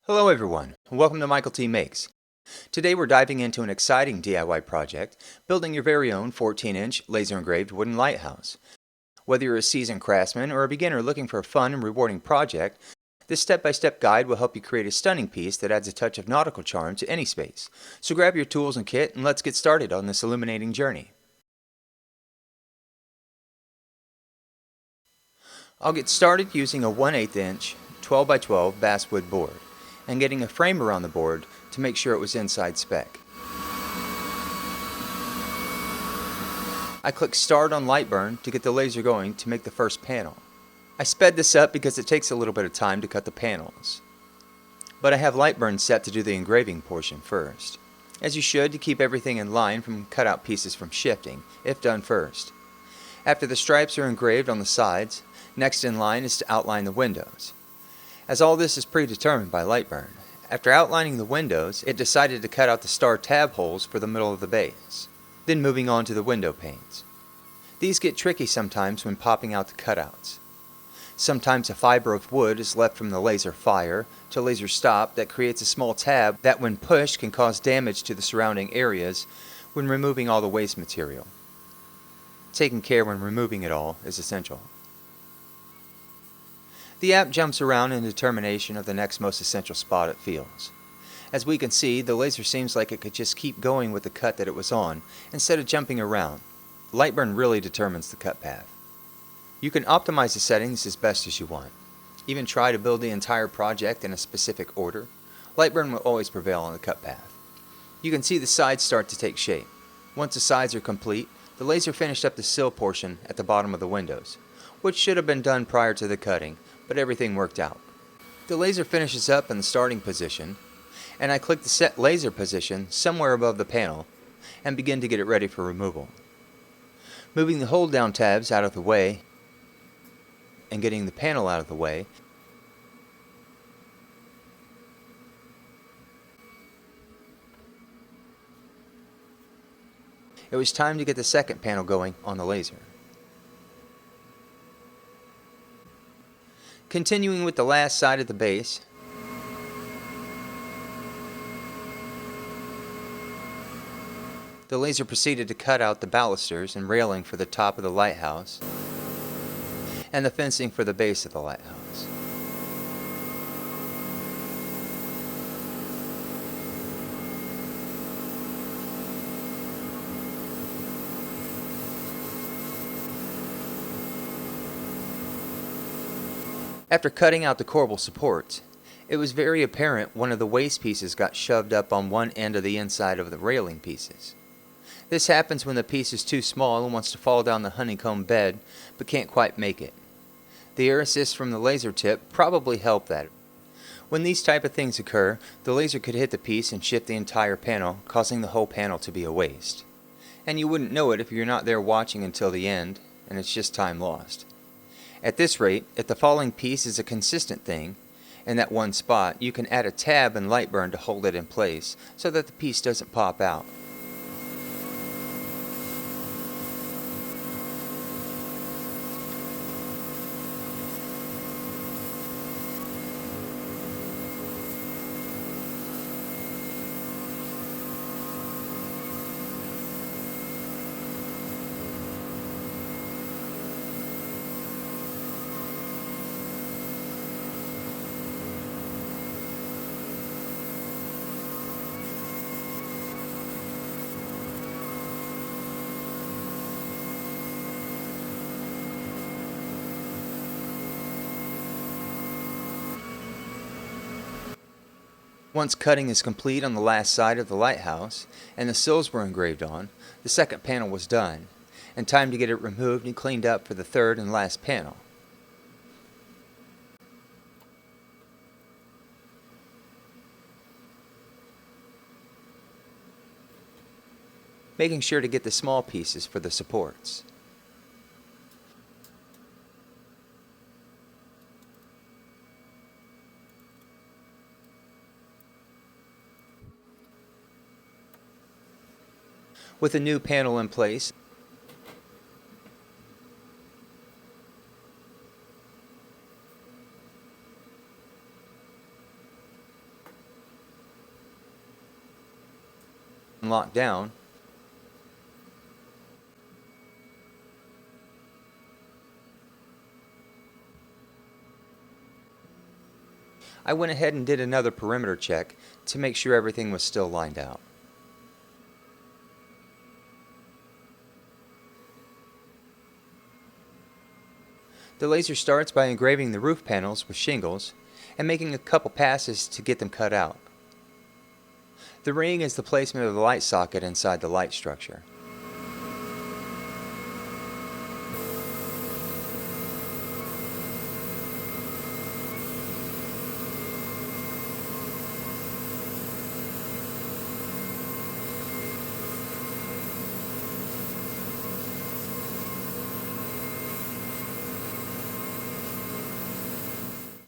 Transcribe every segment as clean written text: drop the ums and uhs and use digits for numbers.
Hello everyone, and welcome to Michael T. Makes. Today we're diving into an exciting DIY project, building your very own 14-inch laser engraved wooden lighthouse. Whether you're a seasoned craftsman or a beginner looking for a fun and rewarding project, this step-by-step guide will help you create a stunning piece that adds a touch of nautical charm to any space. So grab your tools and kit and let's get started on this illuminating journey. I'll get started using a 1/8 inch 12 by 12 basswood board and getting a frame around the board to make sure it was inside spec. I click Start on Lightburn to get the laser going to make the first panel. I sped this up because it takes a little bit of time to cut the panels. But I have Lightburn set to do the engraving portion first, as you should to keep everything in line from cutout pieces from shifting, if done first. After the stripes are engraved on the sides, next in line is to outline the windows. As all this is predetermined by Lightburn, after outlining the windows, it decided to cut out the star tab holes for the middle of the base, then moving on to the window panes. These get tricky sometimes when popping out the cutouts. Sometimes a fiber of wood is left from the laser fire to laser stop that creates a small tab that when pushed can cause damage to the surrounding areas when removing all the waste material. Taking care when removing it all is essential. The app jumps around in determination of the next most essential spot it feels. As we can see, the laser seems like it could just keep going with the cut that it was on, instead of jumping around. Lightburn really determines the cut path. You can optimize the settings as best as you want. Even try to build the entire project in a specific order. Lightburn will always prevail on the cut path. You can see the sides start to take shape. Once the sides are complete, the laser finished up the sill portion at the bottom of the windows, which should have been done prior to the cutting, but everything worked out. The laser finishes up in the starting position, and I click the set laser position somewhere above the panel and begin to get it ready for removal. Moving the hold down tabs out of the way and getting the panel out of the way, it was time to get the second panel going on the laser. Continuing with the last side of the base, the laser proceeded to cut out the balusters and railing for the top of the lighthouse and the fencing for the base of the lighthouse. After cutting out the corbel supports, it was very apparent one of the waste pieces got shoved up on one end of the inside of the railing pieces. This happens when the piece is too small and wants to fall down the honeycomb bed but can't quite make it. The air assist from the laser tip probably helped that. When these type of things occur, the laser could hit the piece and shift the entire panel, causing the whole panel to be a waste. And you wouldn't know it if you're not there watching until the end, and it's just time lost. At this rate, if the falling piece is a consistent thing, in that one spot, you can add a tab in Lightburn to hold it in place so that the piece doesn't pop out. Once cutting is complete on the last side of the lighthouse and the sills were engraved on, the second panel was done, and time to get it removed and cleaned up for the third and last panel. Making sure to get the small pieces for the supports. With a new panel in place, locked down, I went ahead and did another perimeter check to make sure everything was still lined out. The laser starts by engraving the roof panels with shingles and making a couple passes to get them cut out. The ring is the placement of the light socket inside the light structure.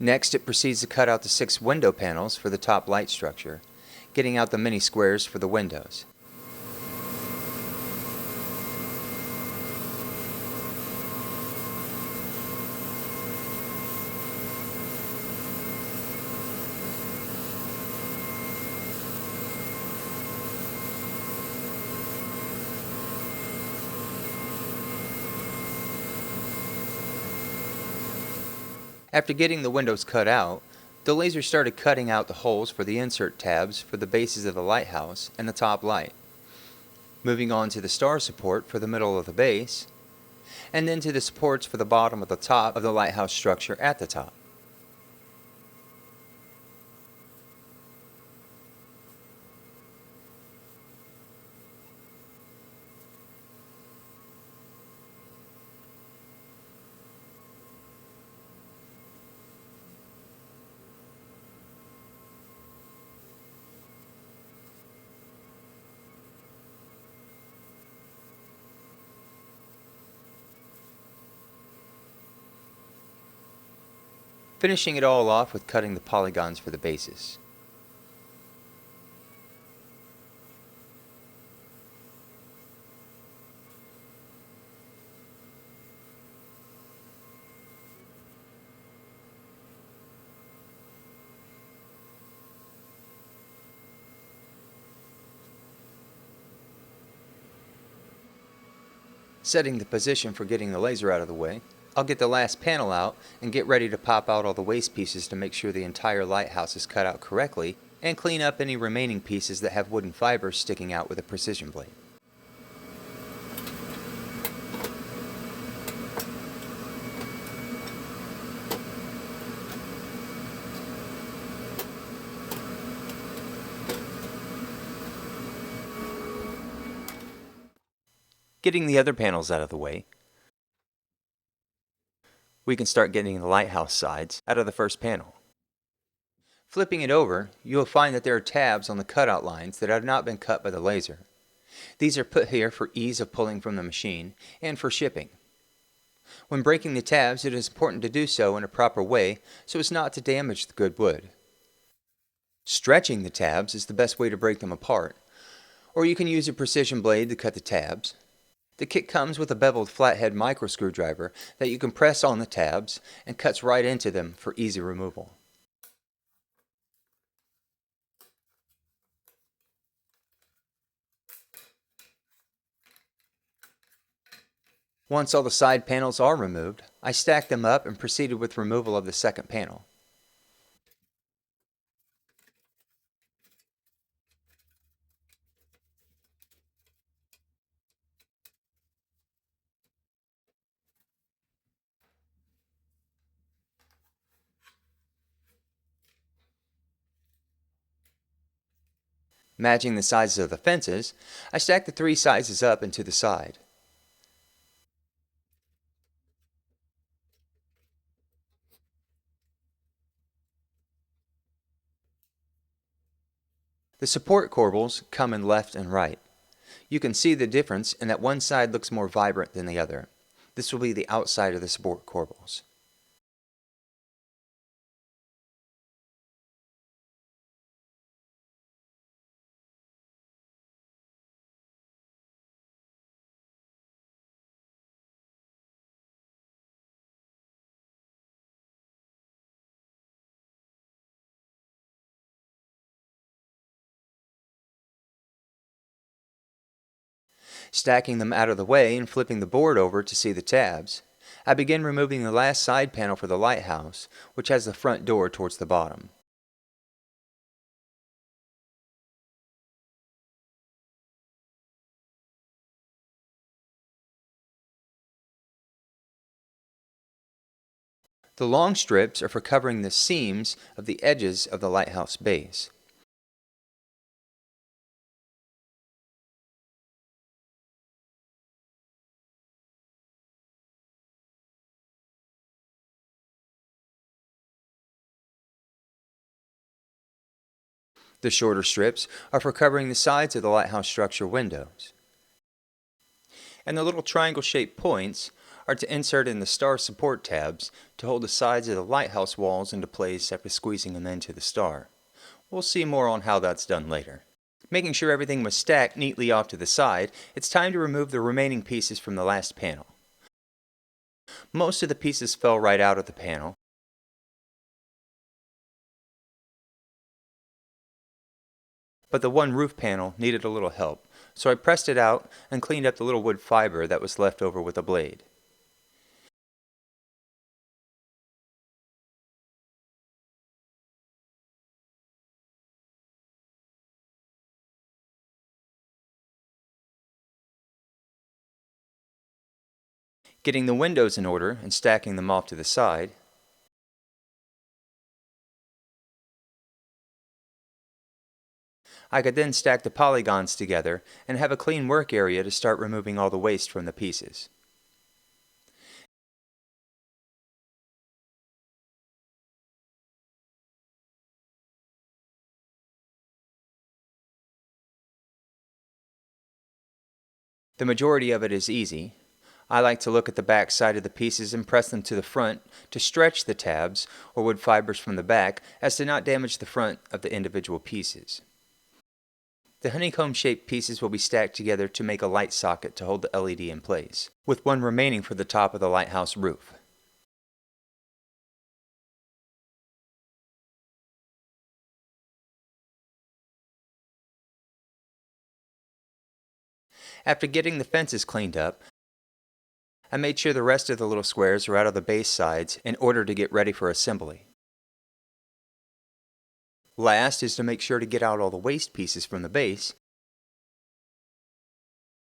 Next, it proceeds to cut out the 6 window panels for the top light structure, getting out the mini squares for the windows. After getting the windows cut out, the laser started cutting out the holes for the insert tabs for the bases of the lighthouse and the top light, moving on to the star support for the middle of the base, and then to the supports for the bottom of the top of the lighthouse structure at the top. Finishing it all off with cutting the polygons for the bases. Setting the position for getting the laser out of the way, I'll get the last panel out and get ready to pop out all the waste pieces to make sure the entire lighthouse is cut out correctly and clean up any remaining pieces that have wooden fibers sticking out with a precision blade. Getting the other panels out of the way, we can start getting the lighthouse sides out of the first panel. Flipping it over, you will find that there are tabs on the cutout lines that have not been cut by the laser. These are put here for ease of pulling from the machine and for shipping. When breaking the tabs, it is important to do so in a proper way so as not to damage the good wood. Stretching the tabs is the best way to break them apart, or you can use a precision blade to cut the tabs. The kit comes with a beveled flathead micro screwdriver that you can press on the tabs and cuts right into them for easy removal. Once all the side panels are removed, I stacked them up and proceeded with removal of the second panel. Matching the sizes of the fences, I stacked the 3 sizes up into the side. The support corbels come in left and right. You can see the difference in that one side looks more vibrant than the other. This will be the outside of the support corbels. Stacking them out of the way and flipping the board over to see the tabs, I begin removing the last side panel for the lighthouse, which has the front door towards the bottom. The long strips are for covering the seams of the edges of the lighthouse base. The shorter strips are for covering the sides of the lighthouse structure windows. And the little triangle-shaped points are to insert in the star support tabs to hold the sides of the lighthouse walls into place after squeezing them into the star. We'll see more on how that's done later. Making sure everything was stacked neatly off to the side, it's time to remove the remaining pieces from the last panel. Most of the pieces fell right out of the panel, but the one roof panel needed a little help, so I pressed it out and cleaned up the little wood fiber that was left over with a blade. Getting the windows in order and stacking them off to the side, I could then stack the polygons together and have a clean work area to start removing all the waste from the pieces. The majority of it is easy. I like to look at the back side of the pieces and press them to the front to stretch the tabs or wood fibers from the back as to not damage the front of the individual pieces. The honeycomb-shaped pieces will be stacked together to make a light socket to hold the LED in place, with one remaining for the top of the lighthouse roof. After getting the fences cleaned up, I made sure the rest of the little squares are out of the base sides in order to get ready for assembly. Last is to make sure to get out all the waste pieces from the base,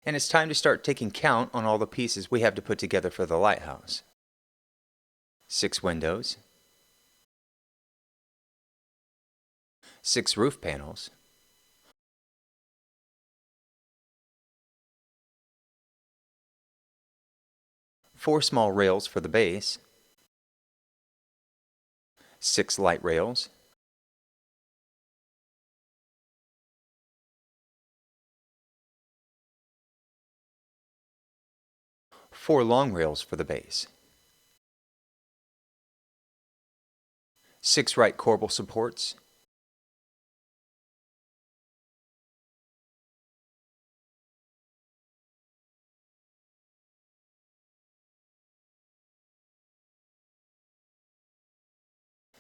and it's time to start taking count on all the pieces we have to put together for the lighthouse. 6 windows, 6 roof panels, 4 small rails for the base, 6 light rails, 4 long rails for the base, 6 right corbel supports,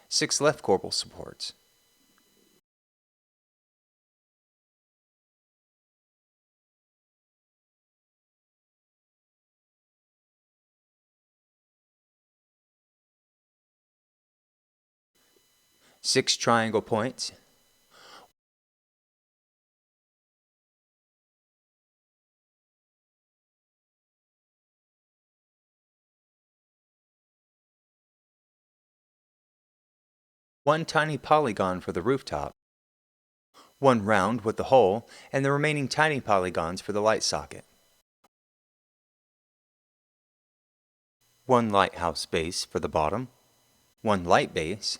6 left corbel supports, 6 triangle points, 1 tiny polygon for the rooftop, 1 round with the hole, and the remaining tiny polygons for the light socket, 1 lighthouse base for the bottom, 1 light base,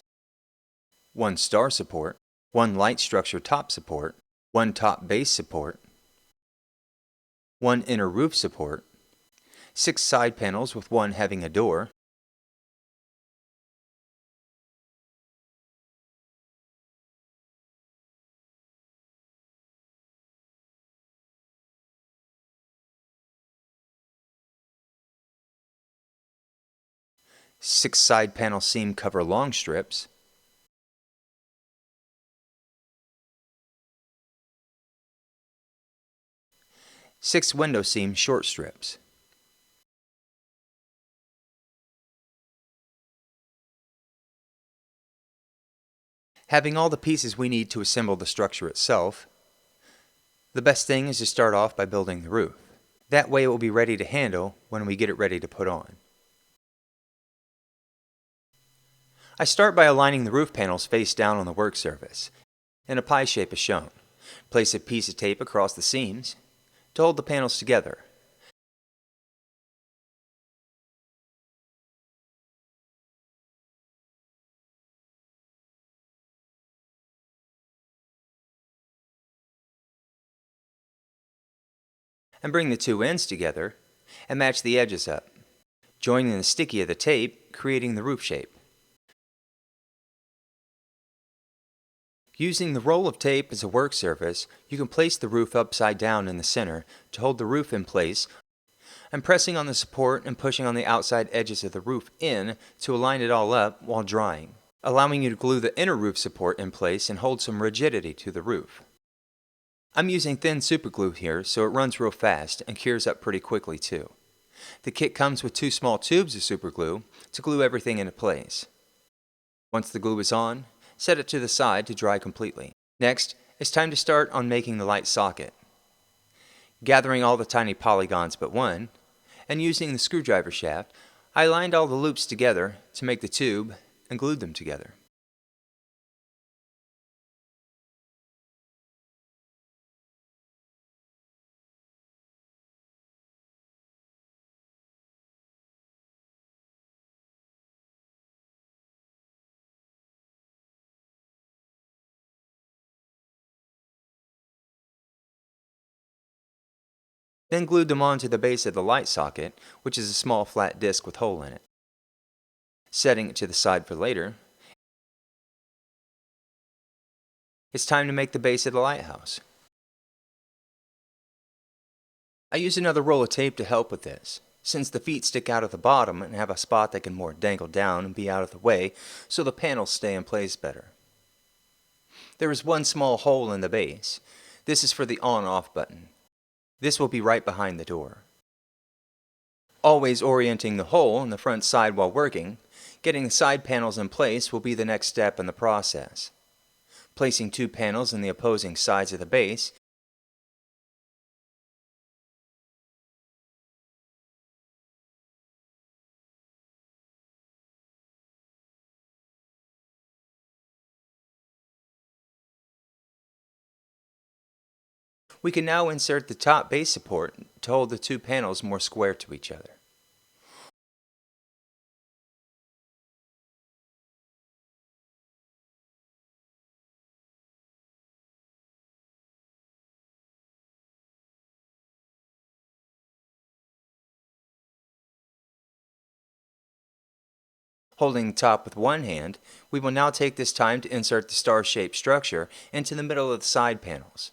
1 star support, 1 light structure top support, 1 top base support, 1 inner roof support, 6 side panels with 1 having a door, 6 side panel seam cover long strips, 6 window seam short strips. Having all the pieces we need to assemble the structure itself, the best thing is to start off by building the roof. That way it will be ready to handle when we get it ready to put on. I start by aligning the roof panels face down on the work surface, in a pie shape as shown. Place a piece of tape across the seams to hold the panels together. And bring the two ends together and match the edges up, joining the sticky of the tape, creating the roof shape. Using the roll of tape as a work surface, you can place the roof upside down in the center to hold the roof in place, and pressing on the support and pushing on the outside edges of the roof in to align it all up while drying, allowing you to glue the inner roof support in place and hold some rigidity to the roof. I'm using thin super glue here so it runs real fast and cures up pretty quickly too. The kit comes with 2 small tubes of super glue to glue everything into place. Once the glue is on, set it to the side to dry completely. Next, it's time to start on making the light socket. Gathering all the tiny polygons but one, and using the screwdriver shaft, I lined all the loops together to make the tube and glued them together. Then glued them onto the base of the light socket, which is a small flat disc with a hole in it. Setting it to the side for later, it's time to make the base of the lighthouse. I use another roll of tape to help with this, since the feet stick out of the bottom and have a spot that can more dangle down and be out of the way so the panels stay in place better. There is one small hole in the base. This is for the on-off button. This will be right behind the door. Always orienting the hole on the front side while working, getting the side panels in place will be the next step in the process. Placing 2 panels in the opposing sides of the base, we can now insert the top base support to hold the 2 panels more square to each other. Holding the top with one hand, we will now take this time to insert the star-shaped structure into the middle of the side panels.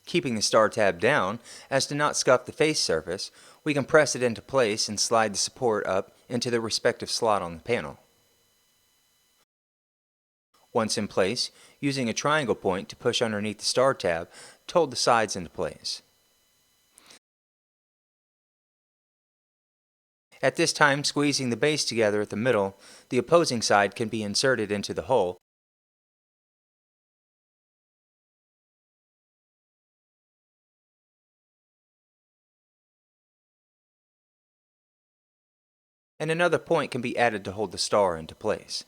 Keeping the star tab down as to not scuff the face surface, we can press it into place and slide the support up into the respective slot on the panel. Once in place, using a triangle point to push underneath the star tab to hold the sides into place. At this time, squeezing the base together at the middle, the opposing side can be inserted into the hole, and another point can be added to hold the star into place.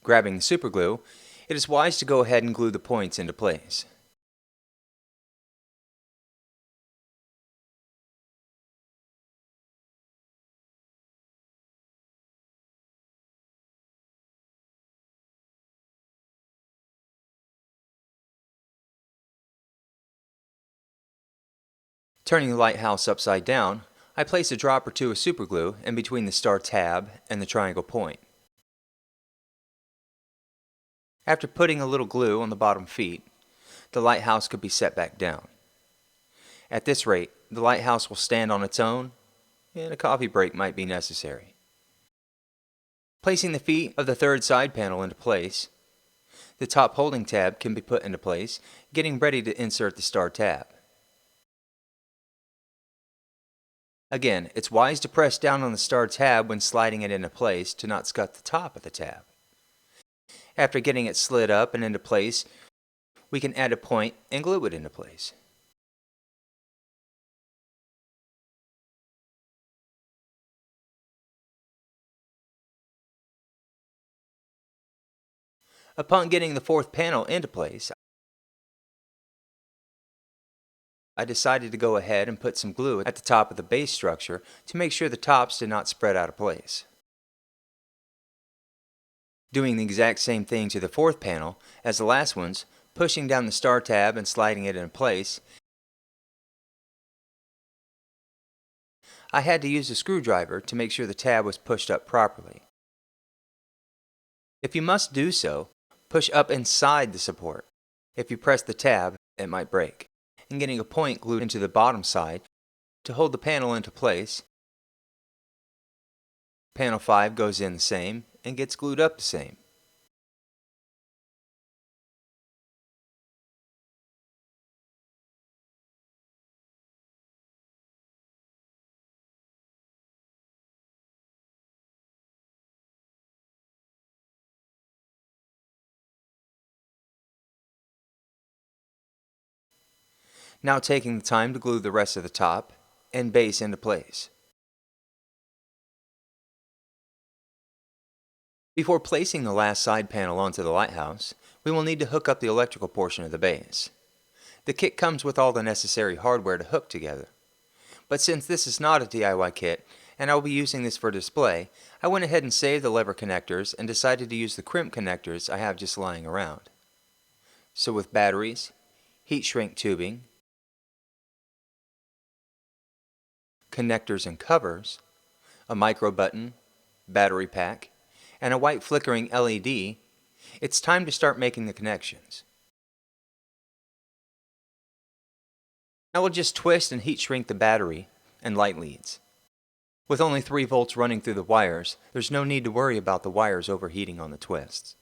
Grabbing the superglue, it is wise to go ahead and glue the points into place. Turning the lighthouse upside down, I place a drop or two of superglue in between the star tab and the triangle point. After putting a little glue on the bottom feet, the lighthouse could be set back down. At this rate, the lighthouse will stand on its own, and a coffee break might be necessary. Placing the feet of the third side panel into place, the top holding tab can be put into place, getting ready to insert the star tab. Again, it's wise to press down on the star tab when sliding it into place to not scut the top of the tab. After getting it slid up and into place, we can add a point and glue it into place. Upon getting the fourth panel into place, I decided to go ahead and put some glue at the top of the base structure to make sure the tops did not spread out of place. Doing the exact same thing to the fourth panel as the last ones, pushing down the star tab and sliding it in place, I had to use a screwdriver to make sure the tab was pushed up properly. If you must do so, push up inside the support. If you press the tab, it might break. And getting a point glued into the bottom side to hold the panel into place. Panel 5 goes in the same and gets glued up the same. Now taking the time to glue the rest of the top and base into place. Before placing the last side panel onto the lighthouse, we will need to hook up the electrical portion of the base. The kit comes with all the necessary hardware to hook together. But since this is not a DIY kit, and I will be using this for display, I went ahead and saved the lever connectors and decided to use the crimp connectors I have just lying around. So with batteries, heat shrink tubing, connectors and covers, a micro button, battery pack, and a white flickering LED, it's time to start making the connections. I will just twist and heat shrink the battery and light leads. With only 3 volts running through the wires, there's no need to worry about the wires overheating on the twists.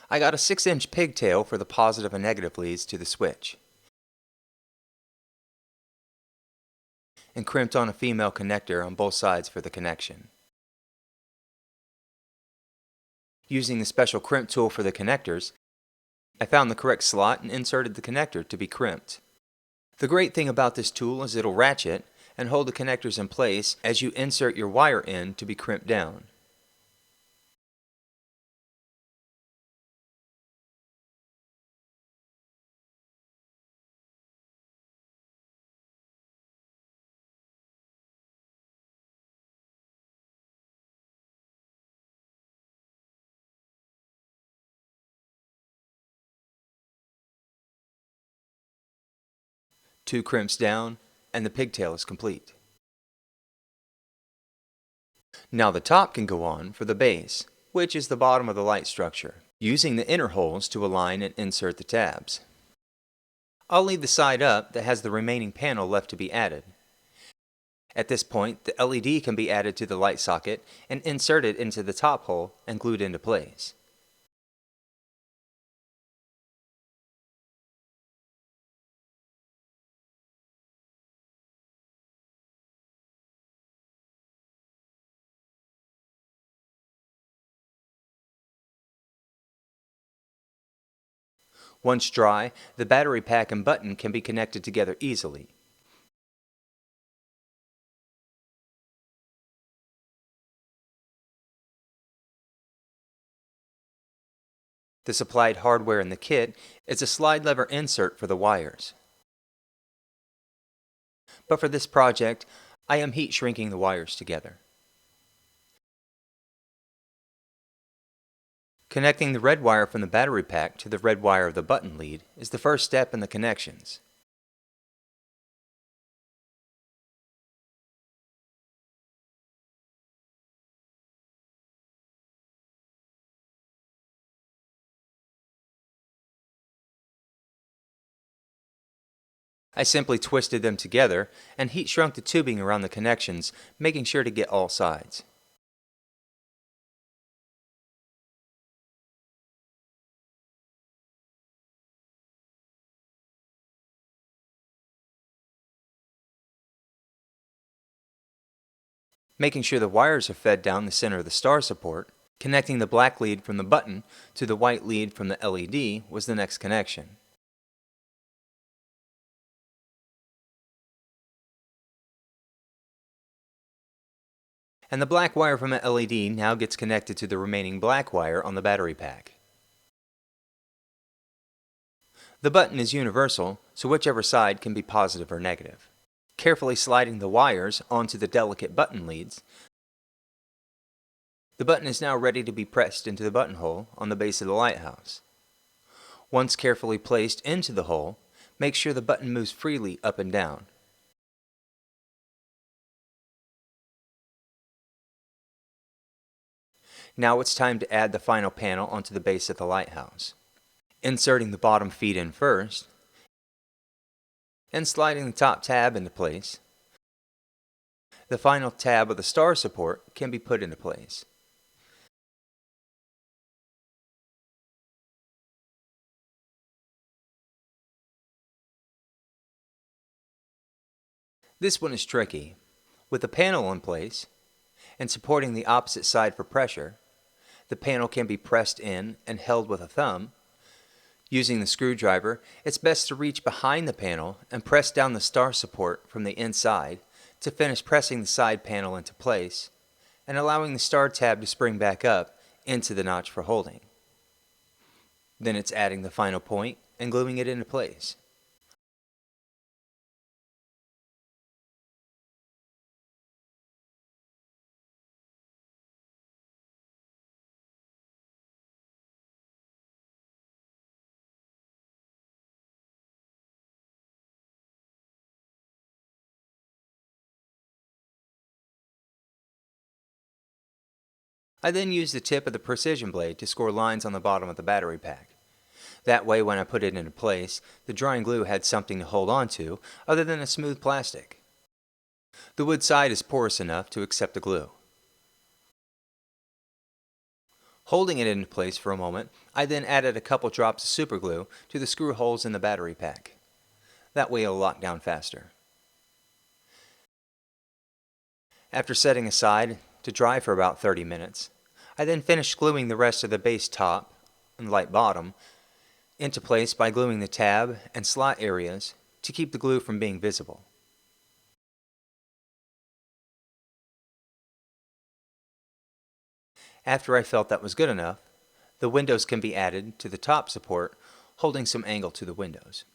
I got a 6-inch pigtail for the positive and negative leads to the switch, and crimped on a female connector on both sides for the connection. Using the special crimp tool for the connectors, I found the correct slot and inserted the connector to be crimped. The great thing about this tool is it'll ratchet and hold the connectors in place as you insert your wire in to be crimped down. Two crimps down, and the pigtail is complete. Now the top can go on for the base, which is the bottom of the light structure, using the inner holes to align and insert the tabs. I'll leave the side up that has the remaining panel left to be added. At this point, the LED can be added to the light socket and inserted into the top hole and glued into place. Once dry, the battery pack and button can be connected together easily. The supplied hardware in the kit is a slide lever insert for the wires. But for this project, I am heat shrinking the wires together. Connecting the red wire from the battery pack to the red wire of the button lead is the first step in the connections. I simply twisted them together and heat shrunk the tubing around the connections, making sure to get all sides. Making sure the wires are fed down the center of the star support, connecting the black lead from the button to the white lead from the LED was the next connection. And the black wire from the LED now gets connected to the remaining black wire on the battery pack. The button is universal, so whichever side can be positive or negative. Carefully sliding the wires onto the delicate button leads, the button is now ready to be pressed into the buttonhole on the base of the lighthouse. Once carefully placed into the hole, make sure the button moves freely up and down. Now it's time to add the final panel onto the base of the lighthouse. Inserting the bottom feet in first, and sliding the top tab into place, the final tab of the star support can be put into place. This one is tricky. With the panel in place, and supporting the opposite side for pressure, the panel can be pressed in and held with a thumb. Using the screwdriver, it's best to reach behind the panel and press down the star support from the inside to finish pressing the side panel into place and allowing the star tab to spring back up into the notch for holding. Then it's adding the final point and gluing it into place. I then use the tip of the precision blade to score lines on the bottom of the battery pack. That way, when I put it into place, the drying glue had something to hold on to other than a smooth plastic. The wood side is porous enough to accept the glue. Holding it into place for a moment, I then added a couple drops of super glue to the screw holes in the battery pack. That way it'll lock down faster. After setting aside to dry for about 30 minutes, I then finished gluing the rest of the base top and light bottom into place by gluing the tab and slot areas to keep the glue from being visible. After I felt that was good enough, the windows can be added to the top support, holding some angle to the windows.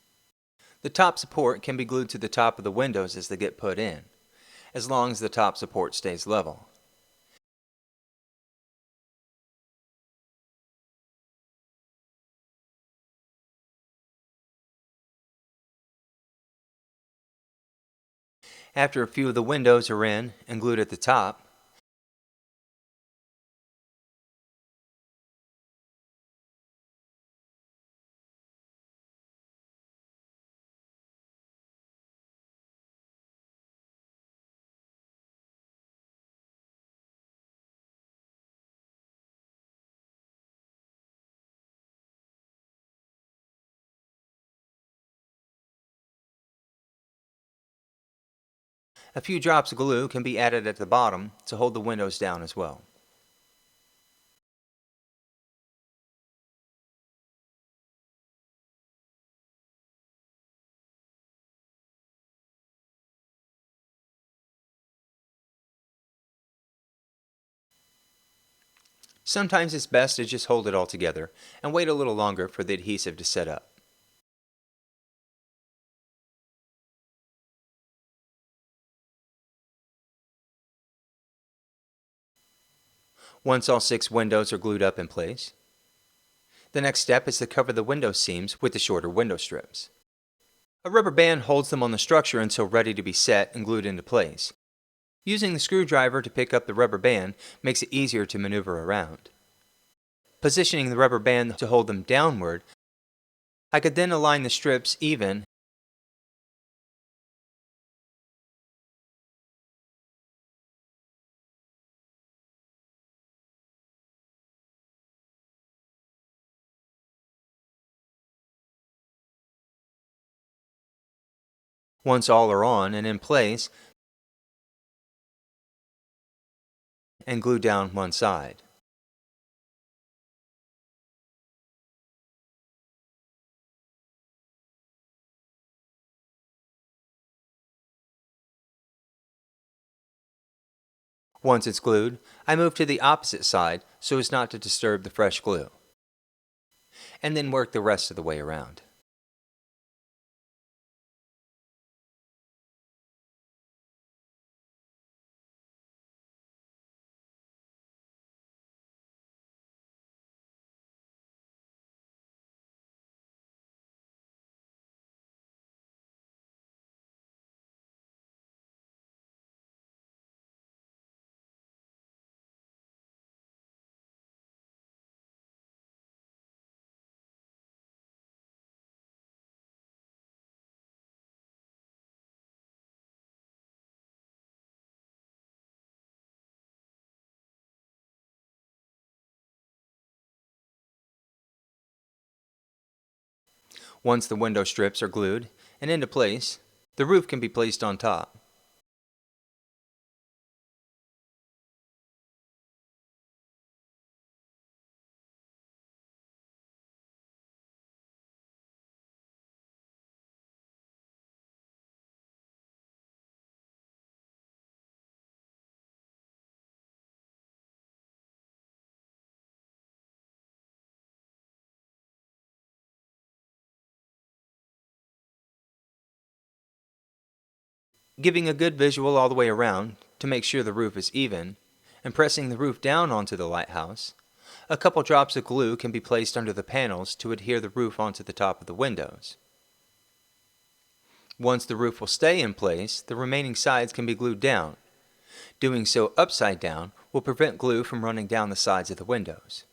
The top support can be glued to the top of the windows as they get put in, as long as the top support stays level. After a few of the windows are in and glued at the top, a few drops of glue can be added at the bottom to hold the windows down as well. Sometimes it's best to just hold it all together and wait a little longer for the adhesive to set up. Once all 6 windows are glued up in place, The next step is to cover the window seams with the shorter window strips. A rubber band holds them on the structure until ready to be set and glued into place. Using the screwdriver to pick up the rubber band makes it easier to maneuver around. Positioning the rubber band to hold them downward, I could then align the strips even once all are on and in place, and glue down one side. Once it's glued, I move to the opposite side so as not to disturb the fresh glue, and then work the rest of the way around. Once the window strips are glued and into place, the roof can be placed on top. Giving a good visual all the way around to make sure the roof is even, and pressing the roof down onto the lighthouse, a couple drops of glue can be placed under the panels to adhere the roof onto the top of the windows. Once the roof will stay in place, the remaining sides can be glued down. Doing so upside down will prevent glue from running down the sides of the windows.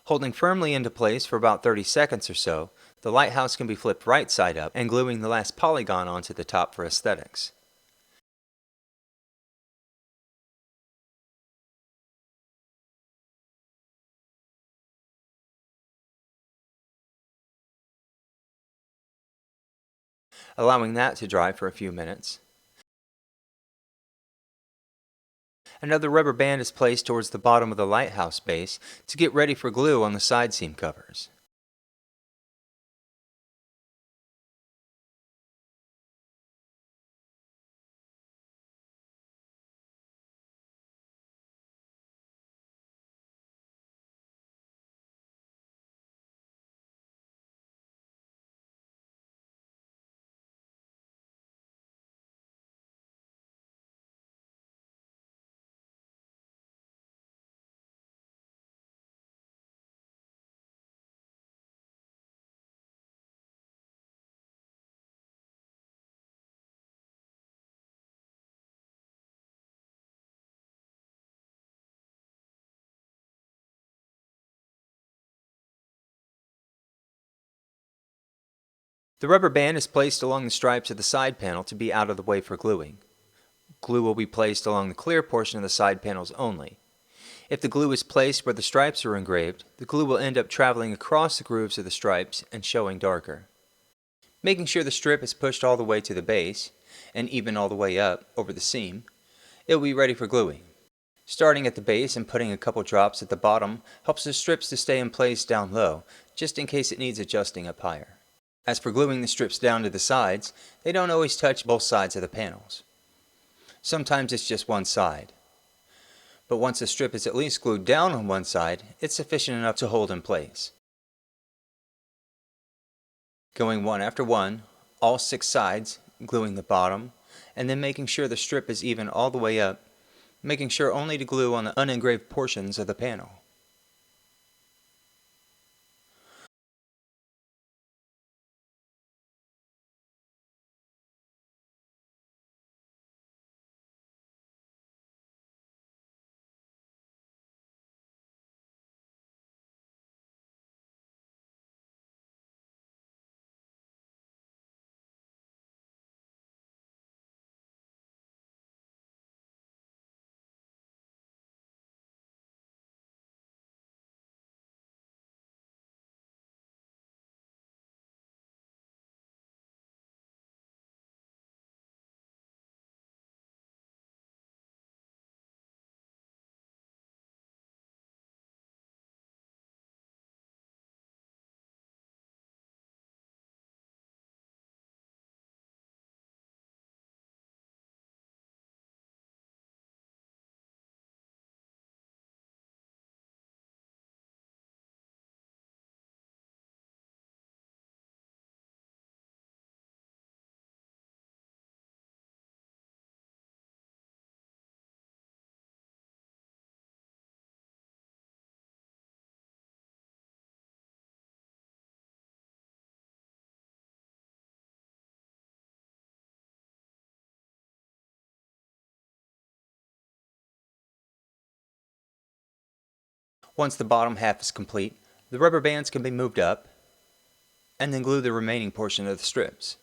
Holding firmly into place for about 30 seconds or so, the lighthouse can be flipped right side up and gluing the last polygon onto the top for aesthetics. Allowing that to dry for a few minutes. Another rubber band is placed towards the bottom of the lighthouse base to get ready for glue on the side seam covers. The rubber band is placed along the stripes of the side panel to be out of the way for gluing. Glue will be placed along the clear portion of the side panels only. If the glue is placed where the stripes are engraved, the glue will end up traveling across the grooves of the stripes and showing darker. Making sure the strip is pushed all the way to the base, and even all the way up over the seam, it will be ready for gluing. Starting at the base and putting a couple drops at the bottom helps the strips to stay in place down low, just in case it needs adjusting up higher. As for gluing the strips down to the sides, they don't always touch both sides of the panels. Sometimes it's just one side. But once the strip is at least glued down on one side, it's sufficient enough to hold in place. Going one after one, all 6 sides, gluing the bottom, and then making sure the strip is even all the way up, making sure only to glue on the unengraved portions of the panel. Once the bottom half is complete, the rubber bands can be moved up, and then glue the remaining portion of the strips.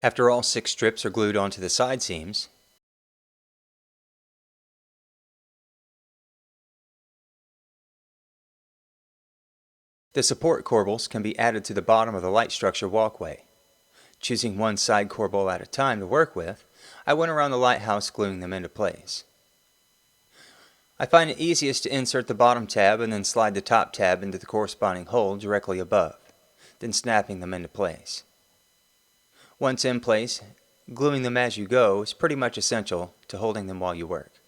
After all 6 strips are glued onto the side seams, the support corbels can be added to the bottom of the light structure walkway. Choosing one side corbel at a time to work with, I went around the lighthouse gluing them into place. I find it easiest to insert the bottom tab and then slide the top tab into the corresponding hole directly above, then snapping them into place. Once in place, gluing them as you go is pretty much essential to holding them while you work.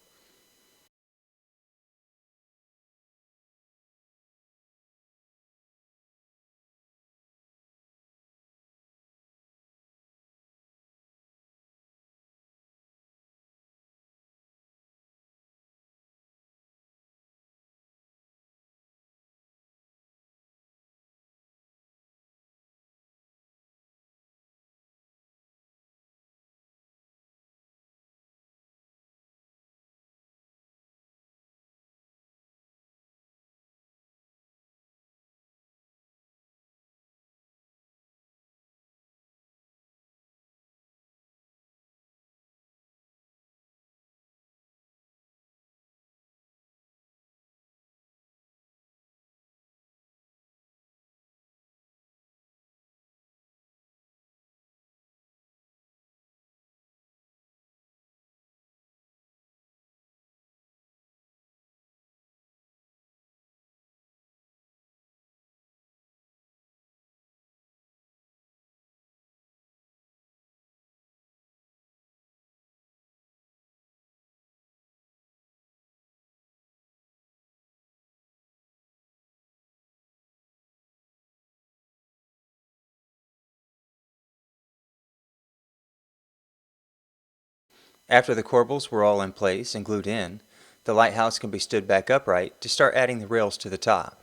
After the corbels were all in place and glued in, the lighthouse can be stood back upright to start adding the rails to the top.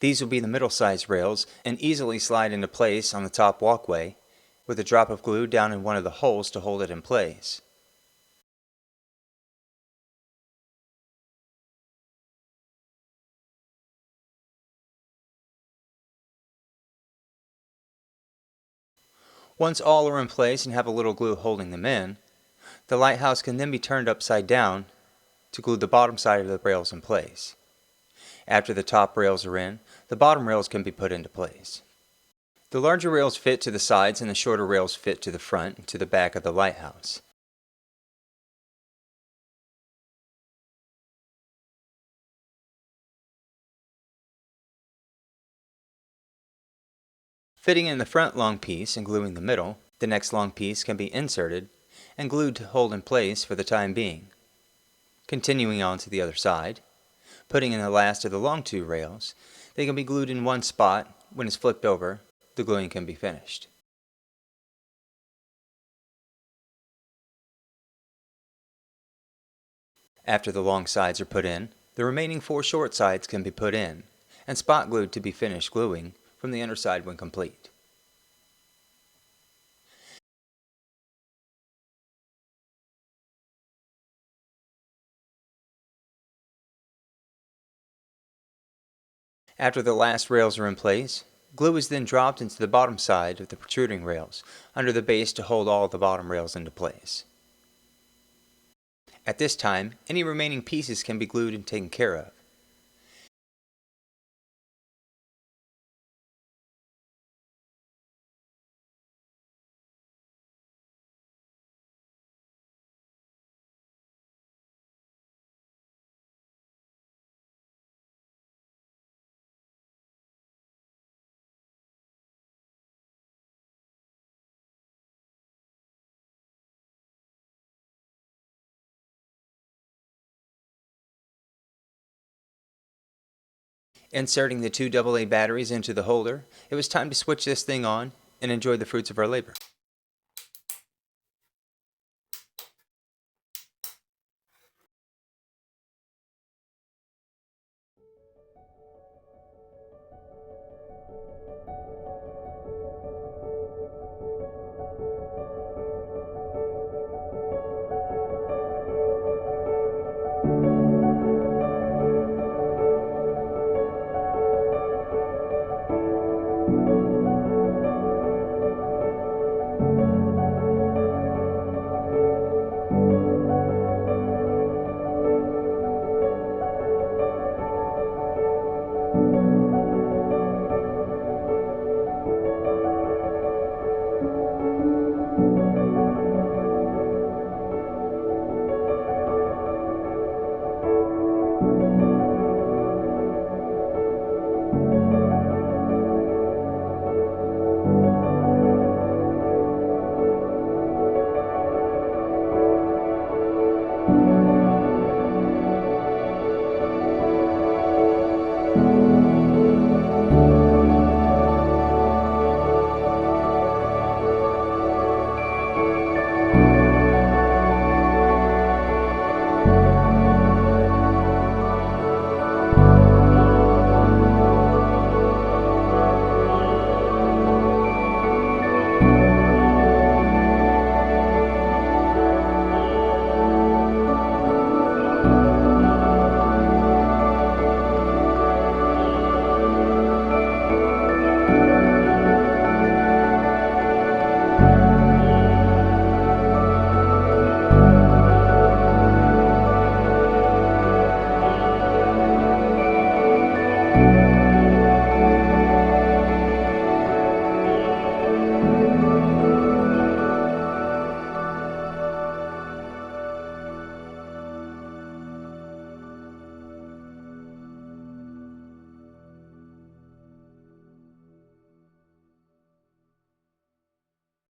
These will be the middle-sized rails and easily slide into place on the top walkway with a drop of glue down in one of the holes to hold it in place. Once all are in place and have a little glue holding them in, the lighthouse can then be turned upside down to glue the bottom side of the rails in place. After the top rails are in, the bottom rails can be put into place. The larger rails fit to the sides and the shorter rails fit to the front and to the back of the lighthouse. Fitting in the front long piece and gluing the middle, the next long piece can be inserted and glued to hold in place for the time being. Continuing on to the other side, putting in the last of the long two rails, they can be glued in one spot. When it's flipped over, the gluing can be finished. After the long sides are put in, the remaining 4 short sides can be put in and spot glued to be finished gluing from the underside when complete. After the last rails are in place, glue is then dropped into the bottom side of the protruding rails under the base to hold all the bottom rails into place. At this time, any remaining pieces can be glued and taken care of. Inserting the 2 AA batteries into the holder, it was time to switch this thing on and enjoy the fruits of our labor.